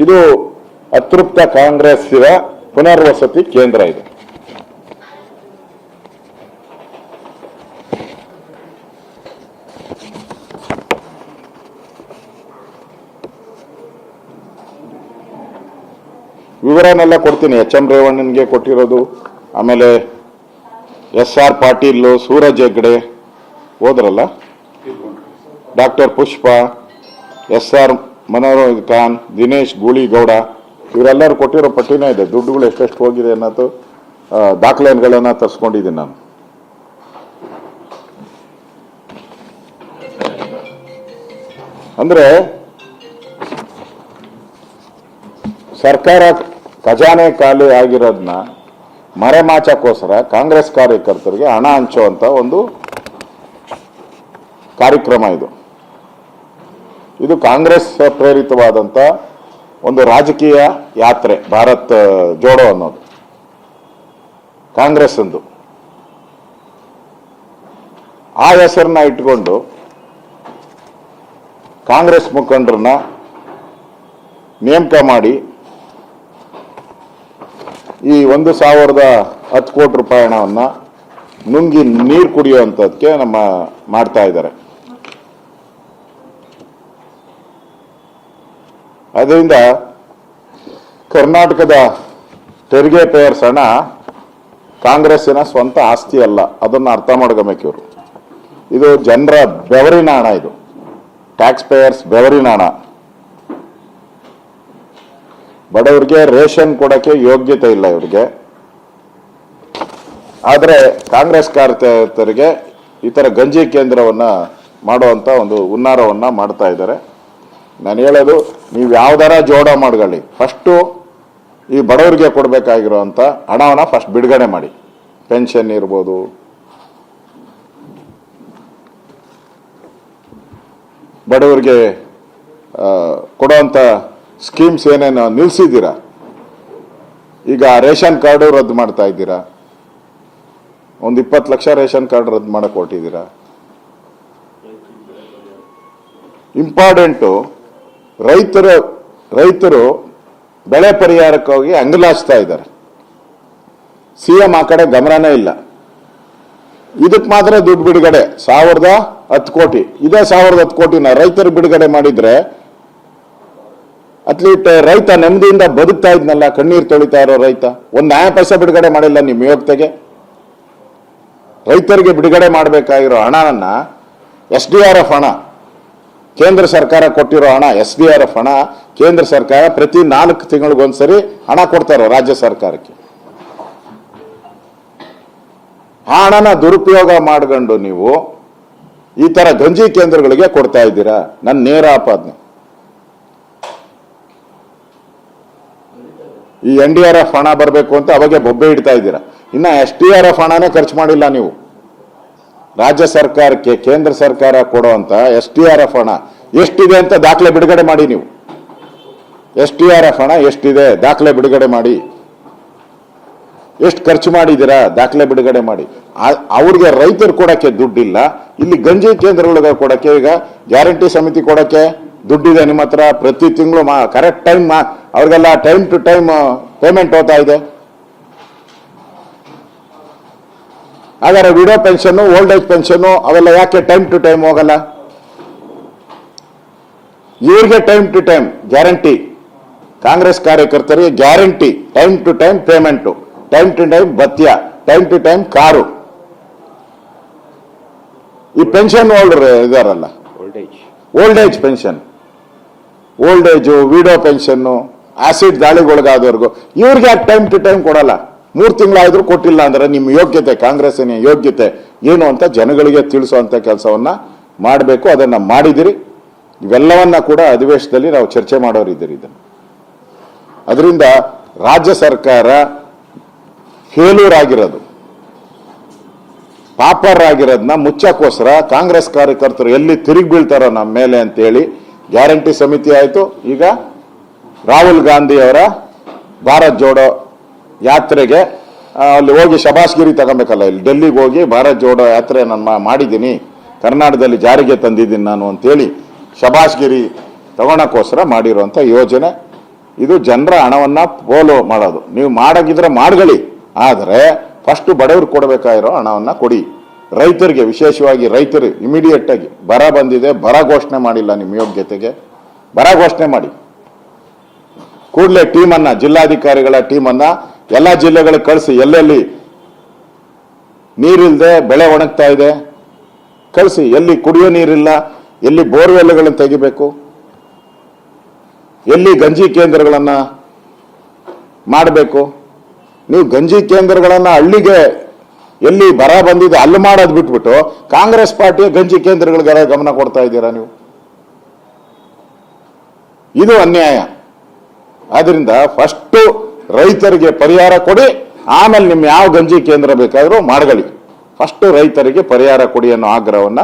ಇದು ಅತೃಪ್ತ ಕಾಂಗ್ರೆಸ್ಸಿನ ಪುನರ್ವಸತಿ ಕೇಂದ್ರ ಇದೆ. ವಿವರನೆಲ್ಲ ಕೊಡ್ತೀನಿ. ಎಚ್.ಎಂ. ರೇವಣ್ಣನಿಗೆ ಕೊಟ್ಟಿರೋದು, ಆಮೇಲೆ ಎಸ್.ಆರ್. ಪಾಟೀಲ್, ಸೂರಜ್ ಹೆಗ್ಡೆ ಹೋದ್ರಲ್ಲ, ಡಾಕ್ಟರ್ ಪುಷ್ಪ, ಎಸ್.ಆರ್. ಮನೋಹರ್ ಖಾನ್, ದಿನೇಶ್ ಗೂಳಿಗೌಡ, ಇವರೆಲ್ಲರೂ ಕೊಟ್ಟಿರೋ ಪಟ್ಟಿನೇ ಇದೆ. ದುಡ್ಡುಗಳು ಎಷ್ಟೆಷ್ಟು ಹೋಗಿದೆ ಅನ್ನೋದು ದಾಖಲೆಗಳನ್ನ ತರಿಸ್ಕೊಂಡಿದ್ದೀನಿ ನಾನು. ಅಂದ್ರೆ ಸರ್ಕಾರ ಖಜಾನೆ ಖಾಲಿ ಆಗಿರೋದನ್ನ ಮರೆಮಾಚಕ್ಕೋಸ್ಕರ ಕಾಂಗ್ರೆಸ್ ಕಾರ್ಯಕರ್ತರಿಗೆ ಹಣ ಹಂಚುವಂತ ಒಂದು ಕಾರ್ಯಕ್ರಮ ಇದು. ಇದು ಕಾಂಗ್ರೆಸ್ ಪ್ರೇರಿತವಾದಂಥ ಒಂದು ರಾಜಕೀಯ ಯಾತ್ರೆ. ಭಾರತ್ ಜೋಡೋ ಅನ್ನೋದು ಕಾಂಗ್ರೆಸ್ ಅಂದು ಆ ಹೆಸರನ್ನ ಇಟ್ಕೊಂಡು ಕಾಂಗ್ರೆಸ್ ಮುಖಂಡರನ್ನ ನೇಮಕ ಮಾಡಿ ಈ 1,010 ಕೋಟಿ ರೂಪಾಯಿ ಹಣವನ್ನು ನುಂಗಿ ನೀರು ಕುಡಿಯುವಂಥದ್ದಕ್ಕೆ ಮಾಡ್ತಾ ಇದ್ದಾರೆ. ಅದರಿಂದ ಕರ್ನಾಟಕದ ತೆರಿಗೆ ಪೇಯರ್ಸ್ ಹಣ ಕಾಂಗ್ರೆಸ್ಸಿನ ಸ್ವಂತ ಆಸ್ತಿ ಅಲ್ಲ, ಅದನ್ನು ಅರ್ಥ ಮಾಡ್ಕೋಬೇಕು ಇವರು. ಇದು ಜನರ ಬೆವರಿನ ಹಣ, ಇದು ಟ್ಯಾಕ್ಸ್ ಪೇಯರ್ಸ್ ಬೆವರಿನ ಹಣ. ಬಡವರಿಗೆ ರೇಷನ್ ಕೊಡಕ್ಕೆ ಯೋಗ್ಯತೆ ಇಲ್ಲ ಇವರಿಗೆ. ಆದರೆ ಕಾಂಗ್ರೆಸ್ ಕಾರ್ಯಕರ್ತರಿಗೆ ಈ ಥರ ಗಂಜಿ ಕೇಂದ್ರವನ್ನ ಮಾಡುವಂತ ಒಂದು ಹುನ್ನಾರವನ್ನ ಮಾಡ್ತಾ ಇದ್ದಾರೆ. ನಾನು ಹೇಳೋದು, ನೀವು ಯಾವ್ದಾರ ಜೋಡ ಮಾಡ್ಕೊಳ್ಳಿ, ಫಸ್ಟು ಈ ಬಡವರಿಗೆ ಕೊಡಬೇಕಾಗಿರುವಂಥ ಹಣವನ್ನ ಫಸ್ಟ್ ಬಿಡುಗಡೆ ಮಾಡಿ. ಪೆನ್ಷನ್ ಇರ್ಬೋದು, ಬಡವರಿಗೆ ಕೊಡುವಂಥ ಸ್ಕೀಮ್ಸ್ ಏನೇನು ನಿಲ್ಲಿಸಿದ್ದೀರಾ, ಈಗ ರೇಷನ್ ಕಾರ್ಡು ರದ್ದು ಮಾಡ್ತಾ ಇದ್ದೀರಾ, ಒಂದು 20 ಲಕ್ಷ ರೇಷನ್ ಕಾರ್ಡ್ ರದ್ದು ಮಾಡಕ್ಕೆ ಹೊರಟಿದ್ದೀರಾ. ಇಂಪಾರ್ಟೆಂಟು, ರೈತರು ಬೆಳೆ ಪರಿಹಾರಕ್ಕಾಗಿ ಅಂಗಲಾಚ್ತಾ ಇದ್ದಾರೆ. ಸಿಎಂ ಆ ಕಡೆ ಗಮನನೇ ಇಲ್ಲ. ಇದಕ್ಕೆ ಮಾತ್ರ ದುಡ್ಡು ಬಿಡುಗಡೆ 1,010 ಕೋಟಿ. ಇದೇ 1,010 ಕೋಟಿನ ರೈತರು ಬಿಡುಗಡೆ ಮಾಡಿದ್ರೆ ಅಟ್ಲೀಸ್ಟ್ ರೈತ ನೆಮ್ಮದಿಯಿಂದ ಬದುಕ್ತಾ ಇದ್ನಲ್ಲ, ಕಣ್ಣೀರು ತೊಳಿತಾ ಇರೋ ರೈತ. ಒಂದು ನ್ಯಾಯ ಪೈಸೆ ಬಿಡುಗಡೆ ಮಾಡಿಲ್ಲ ನಿಮ್ಮ ಯೋಗ್ಯತೆಗೆ. ರೈತರಿಗೆ ಬಿಡುಗಡೆ ಮಾಡಬೇಕಾಗಿರೋ ಹಣವನ್ನ SDRF ಹಣ, ಕೇಂದ್ರ ಸರ್ಕಾರ ಕೊಟ್ಟಿರೋ ಹಣ, SDRF ಹಣ ಕೇಂದ್ರ ಸರ್ಕಾರ ಪ್ರತಿ 4 ತಿಂಗಳಿಗೊಂದ್ಸರಿ ಹಣ ಕೊಡ್ತಾರೆ ರಾಜ್ಯ ಸರ್ಕಾರಕ್ಕೆ. ಆ ಹಣನ ದುರುಪಯೋಗ ಮಾಡ್ಕೊಂಡು ನೀವು ಈ ತರ ಗಂಜಿ ಕೇಂದ್ರಗಳಿಗೆ ಕೊಡ್ತಾ ಇದ್ದೀರಾ. ನನ್ನ ನೇರ ಆಪಾದನೆ. ಈ NDRF ಹಣ ಬರಬೇಕು ಅಂತ ಅವಾಗೆ ಬೊಬ್ಬೆ ಇಡ್ತಾ ಇದ್ದೀರಾ. ಇನ್ನ SDRF ಹಣನೇ ಖರ್ಚು ಮಾಡಿಲ್ಲ ನೀವು. ರಾಜ್ಯ ಸರ್ಕಾರಕ್ಕೆ ಕೇಂದ್ರ ಸರ್ಕಾರ ಕೊಡುವಂತ SDRF ಹಣ ಎಷ್ಟಿದೆ ಅಂತ ದಾಖಲೆ ಬಿಡುಗಡೆ ಮಾಡಿ. ನೀವು SDRF ಹಣ ಎಷ್ಟಿದೆ ದಾಖಲೆ ಬಿಡುಗಡೆ ಮಾಡಿ. ಎಷ್ಟು ಖರ್ಚು ಮಾಡಿದ್ದೀರಾ ದಾಖಲೆ ಬಿಡುಗಡೆ ಮಾಡಿ. ಅವ್ರಿಗೆ ರೈತರು ಕೊಡಕ್ಕೆ ದುಡ್ಡಿಲ್ಲ, ಇಲ್ಲಿ ಗಂಜಿ ಕೇಂದ್ರಗಳಿಗೆ ಕೊಡಕ್ಕೆ, ಈಗ ಗ್ಯಾರಂಟಿ ಸಮಿತಿ ಕೊಡಕ್ಕೆ ದುಡ್ಡಿದೆ ನಿಮ್ಮ ಹತ್ರ. ಪ್ರತಿ ತಿಂಗಳು ಕರೆಕ್ಟ್ ಟೈಮ್ ಅವ್ರಿಗೆಲ್ಲ ಟೈಮ್ ಟು ಟೈಮ್ ಪೇಮೆಂಟ್ ಹೋಗ್ತಾ ಇದೆ. ಹಾಗಾದ್ರೆ widow pension, old age pension ಅವೆಲ್ಲ ಯಾಕೆ ಟೈಮ್ ಟು ಟೈಮ್ ಹೋಗಲ್ಲ? ಇವ್ರಿಗೆ time to time guarantee, Congress ಕಾರ್ಯಕರ್ತರಿಗೆ guarantee, time to time payment, time to time ಭತ್ಯ, ಟೈಮ್ ಟು ಟೈಮ್ ಕಾರು. ಈ ಪೆನ್ಷನ್ ಹೋಲ್ಡರ್ ಇದಾರಲ್ಲ, old age pension, old age, widow pension, acid ದಾಳಿಗೊಳಗಾದವ್ರಿಗೂ ಇವ್ರಿಗೆ ಯಾಕೆ ಟೈಮ್ ಟು ಟೈಮ್ ಕೊಡಲ್ಲ? 3 ತಿಂಗಳಾದ್ರೂ ಕೊಟ್ಟಿಲ್ಲ ಅಂದ್ರೆ ನಿಮ್ಮ ಯೋಗ್ಯತೆ, ಕಾಂಗ್ರೆಸ್ಸಿನ ಯೋಗ್ಯತೆ ಏನು ಅಂತ ಜನಗಳಿಗೆ ತಿಳಿಸುವಂತ ಕೆಲಸವನ್ನ ಮಾಡಬೇಕು. ಅದನ್ನ ಮಾಡಿದಿರಿ. ಇವೆಲ್ಲವನ್ನ ಕೂಡ ಅಧಿವೇಶನದಲ್ಲಿ ನಾವು ಚರ್ಚೆ ಮಾಡೋರಿದ್ದೀರಿ. ಇದನ್ನು ಅದರಿಂದ ರಾಜ್ಯ ಸರ್ಕಾರ ಫೇಲ್ಯೂರ್ ಆಗಿರೋದು, ಪಾಪರ್ ಆಗಿರೋದನ್ನ ಮುಚ್ಚಕ್ಕೋಸ್ಕರ ಕಾಂಗ್ರೆಸ್ ಕಾರ್ಯಕರ್ತರು ಎಲ್ಲಿ ತಿರುಗಿ ಬೀಳ್ತಾರೋ ನಮ್ಮ ಮೇಲೆ ಅಂತೇಳಿ ಗ್ಯಾರಂಟಿ ಸಮಿತಿ ಆಯಿತು. ಈಗ ರಾಹುಲ್ ಗಾಂಧಿ ಅವರ ಭಾರತ್ ಜೋಡೋ ಯಾತ್ರೆಗೆ ಅಲ್ಲಿ ಹೋಗಿ ಶಬಾಷ್ಗಿರಿ ತಗೊಬೇಕಲ್ಲ, ಇಲ್ಲಿ ಡೆಲ್ಲಿಗೆ ಹೋಗಿ ಭಾರತ್ ಜೋಡೋ ಯಾತ್ರೆ ನಾನು ಮಾಡಿದ್ದೀನಿ, ಕರ್ನಾಟಕದಲ್ಲಿ ಜಾರಿಗೆ ತಂದಿದ್ದೀನಿ ನಾನು ಅಂತೇಳಿ ಶಬಾಷ್ಗಿರಿ ತಗೊಳಕ್ಕೋಸ್ಕರ ಮಾಡಿರುವಂಥ ಯೋಜನೆ. ಇದು ಜನರ ಹಣವನ್ನ ಪೋಲು ಮಾಡೋದು. ನೀವು ಮಾಡಾಗಿದ್ರೆ ಮಾಡ್ಕೊಳ್ಳಿ, ಆದರೆ ಫಸ್ಟ್ ಬಡವ್ರಿಗೆ ಕೊಡಬೇಕಾಗಿರೋ ಹಣವನ್ನ ಕೊಡಿ. ರೈತರಿಗೆ, ವಿಶೇಷವಾಗಿ ರೈತರು ಇಮಿಡಿಯೇಟ್ ಆಗಿ ಬರ ಬಂದಿದೆ, ಬರ ಘೋಷಣೆ ಮಾಡಿಲ್ಲ, ನಿಮ್ಮ ಯೋಗ್ಯತೆಗೆ ಬರ ಘೋಷಣೆ ಮಾಡಿ. ಕೂಡಲೇ ಟೀಮನ್ನ, ಜಿಲ್ಲಾಧಿಕಾರಿಗಳ ಟೀಮನ್ನ ಎಲ್ಲ ಜಿಲ್ಲೆಗಳಿಗೆ ಕಳಿಸಿ, ಎಲ್ಲೆಲ್ಲಿ ನೀರಿಲ್ಲದೆ ಬೆಳೆ ಒಣಗ್ತಾ ಇದೆ ಕಳಿಸಿ, ಎಲ್ಲಿ ಕುಡಿಯೋ ನೀರಿಲ್ಲ, ಎಲ್ಲಿ ಬೋರ್ವೆಲ್ಗಳನ್ನು ತೆಗಿಬೇಕು, ಎಲ್ಲಿ ಗಂಜಿ ಕೇಂದ್ರಗಳನ್ನ ಮಾಡಬೇಕು. ನೀವು ಗಂಜಿ ಕೇಂದ್ರಗಳನ್ನ ಹಳ್ಳಿಗೆ ಎಲ್ಲಿ ಬರ ಬಂದಿದೆ ಅಲ್ಲಿ ಮಾಡೋದು ಬಿಟ್ಬಿಟ್ಟು ಕಾಂಗ್ರೆಸ್ ಪಾರ್ಟಿಯ ಗಂಜಿ ಕೇಂದ್ರಗಳಿಗೆ ಗಮನ ಕೊಡ್ತಾ ಇದ್ದೀರಾ ನೀವು. ಇದು ಅನ್ಯಾಯ. ಆದ್ರಿಂದ ಫಸ್ಟ್ ರೈತರಿಗೆ ಪರಿಹಾರ ಕೊಡಿ, ಆಮೇಲೆ ನಿಮ್ ಯಾವ ಗಂಜಿ ಕೇಂದ್ರ ಬೇಕಾದ್ರೂ ಮಾಡ್ಕೊಳ್ಳಿ. ಫಸ್ಟ್ ರೈತರಿಗೆ ಪರಿಹಾರ ಕೊಡಿ ಅನ್ನೋ ಆಗ್ರಹವನ್ನ